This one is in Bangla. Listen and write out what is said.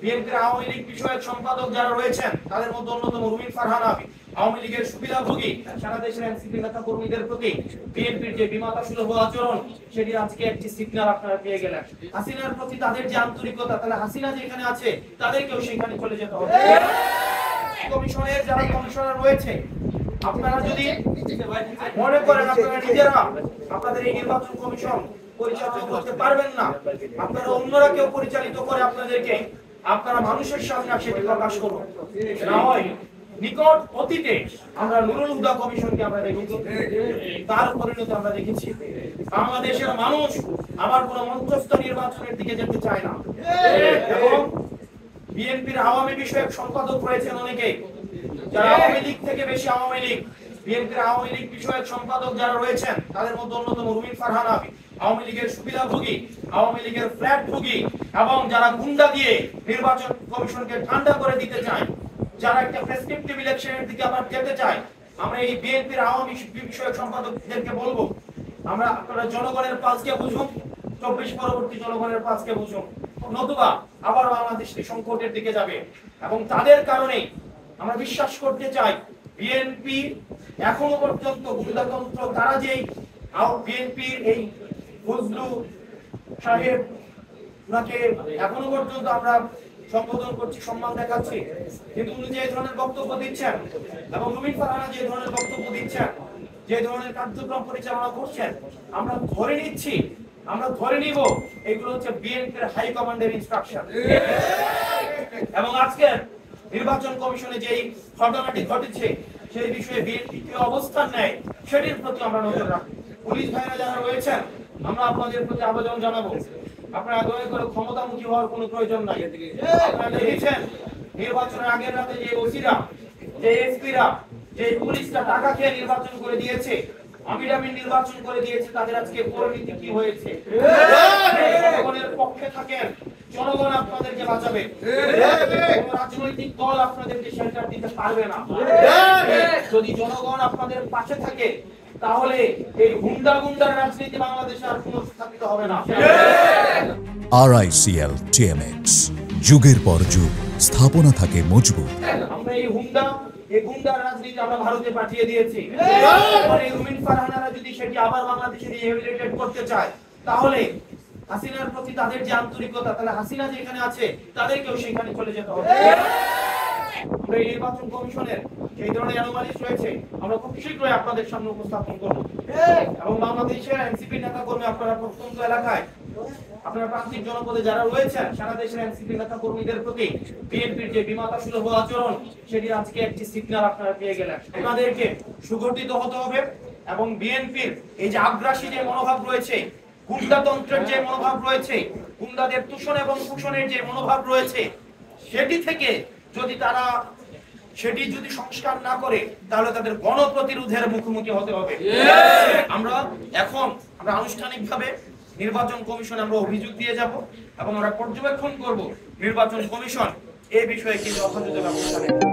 বিএনপির আওয়ামী লীগ বিষয়ক সম্পাদক যারা রয়েছেন তাদের মধ্যে অন্যতম রুমিন ফারহান আওয়ামী লীগের সুবিধাভোগী সারা দেশের এনসিপি নেতা কর্মীদের প্রতি বিএনপির যে বিমাতা সুলভ আচরণ সেটি আজকে একটি সিগন্যাল আপনারা পেয়ে গেলেন। হাসিনার প্রতি তাদের যে আন্তরিকতা, তাহলে হাসিনা যেখানে আছে তাদেরকেও সেখানে চলে যেতে হবে। কমিশনের যারা কমিশনার রয়েছে, আপনারা যদি মনে করেন আপনারা নিজেরা আপনাদের এই নির্বাচন কমিশন পরিচালনা করতে পারবেন না, আপনারা অন্যরা কেউ পরিচালিত করে আপনাদেরকে আপনারা মানুষের সামনে সেটি প্রকাশ করুন। না হয় নিকট অতীতে আমরা নুরুল হুদা কমিশনকে আমরা দেখেছি, তার পরিণতি আমরা দেখেছি। বাংলাদেশের মানুষ আবার কোন মধ্যস্থ নির্বাচনের দিকে যেতে চায় না। এবং বিএনপির আওয়ামী বিষয়ক সম্পাদক রয়েছেন অনেকে, যারা আওয়ামী লীগ থেকে বেশি আওয়ামী লীগ। বিএনপির আওয়ামী লীগ বিষয়ক সম্পাদক যারা রয়েছেন তাদের মধ্যে অন্যতম রুমিন ফারহান আওয়ামী লীগের সুবিধাভোগী, আওয়ামী লীগের ফ্ল্যাট ভোগী, এবং যারা গুন্ডা দিয়ে নির্বাচন কমিশনকে ঠান্ডা করে দিতে চায়, যারা একটা প্রেসক্রিপটিভ ইলেকশনের দিকে আবার যেতে চায়। আমরা এই বিএনপির আওয়ামী বিষয়ক সম্পাদকদেরকে বলবো, আমরা আপনারা জনগণের পালসকে বুঝুন, 24 পরবর্তী জনগণের পালসকে বুঝুন, নতুবা আবার বাংলাদেশ সংকটের দিকে যাবে। এবং তাদের কারণে আমরা বিশ্বাস করতে চাই বিএনপি এখনো পর্যন্ত গুন্ডাতন্ত্র, তারা যেই বিএনপির এই ফজলু সাহেব ওনাকে এখনো পর্যন্ত আমরা সম্বোধন করছি, সম্মান দেখাচ্ছি, কিন্তু উনি যে ধরনের বক্তব্য দিচ্ছেন এবং রুমিন ফারহানা যে ধরনের বক্তব্য দিচ্ছেন, যে ধরনের কার্যক্রম পরিচালনা করছেন, আমরা ধরে নিচ্ছি, আমরা ধরে নিব এগুলো হচ্ছে বিএনপির হাই কমান্ডের ইনস্ট্রাকশন। এবং আজকে নির্বাচন কমিশনে যেই ঘটনাটি ঘটেছে সেই বিষয়ে বিএনপি কি অবস্থান নেয় সেটির প্রতি আমরা নজর রাখবো। পুলিশ ভাইরা যারা রয়েছেন, আমরা আপনাদের প্রতি আবেদন জানাবো, আপনারা দয়া করে ক্ষমতামুখী হওয়ার কোনো প্রয়োজন নাই। আপনারা দেখেছেন নির্বাচনের আগের রাতে যে ওসিরা, যে এসপিরা, যে পুলিশরা টাকা খেয়ে নির্বাচন করে দিয়েছে, আমিরামিন নির্বাচন করে দিয়েছে, তাদের আজকে পরিণতি কি হয়েছে। জনগণের পক্ষে থাকেন, জনগণ আপনাদেরকে বাঁচাবে, রাজনৈতিক দল আপনাদেরকে শেল্টার দিতে পারবে না। যদি জনগণ আপনাদের পাশে থাকে তাহলে এই গুন্ডার রাজনীতি বাংলাদেশে আর কোনো স্থাপিত হবে না। RICL TMX, যুগের পর যুগ স্থাপনা থাকে মজবুত। আমরা এই গুন্ডার রাজনীতি আমরা ভারতে পাঠিয়ে দিয়েছি। এই রুমিন ফারহানারা যদি সেটি আবার বাংলাদেশে রিহেবিলিটেট করতে চায়, তাহলে হাসিনার প্রতি তাদের যে আন্তরিকতা, তাহলে হাসিনা যেখানে আছে তাদেরকেও সেখানে চলে যেতে হবে। আমরা এই নির্বাচন কমিশনের এই ধরনের অ্যানোমালিস রয়েছে, আমরা খুব শীঘ্রই আপনাদের সামনে উপস্থাপন করব। এবং বাংলাদেশের এনসিপি নেতা কর্মী, আপনারা প্রত্যন্ত এলাকায় আপনারা প্রান্তিক জনপদে যারা রয়েছেন, সারা দেশের এনসিপি নেতা কর্মীদের প্রতি বিএনপির যে বিমাতা সুলভ আচরণ সেটি আজকে একটি সিগন্যাল আপনারা পেয়ে গেলেন। আপনাদেরকে সুগঠিত হতে হবে এবং বিএনপির এই যে আগ্রাসী যে মনোভাব রয়েছে, গুন্ডাতন্ত্রের যে মনোভাব রয়েছে, গুন্ডাদের তুষণ এবং কুষণের যে মনোভাব রয়েছে, সেটি থেকে যদি সংস্কার না করে তাহলে তাদের গণপ্রতিরোধের মুখোমুখি হতে হবে। আমরা আনুষ্ঠানিকভাবে নির্বাচন কমিশনে আমরা অভিযোগ দিয়ে যাব এবং আমরা পর্যবেক্ষণ করব নির্বাচন কমিশন এই বিষয়ে কি যথাযথ ব্যবস্থা নেয়।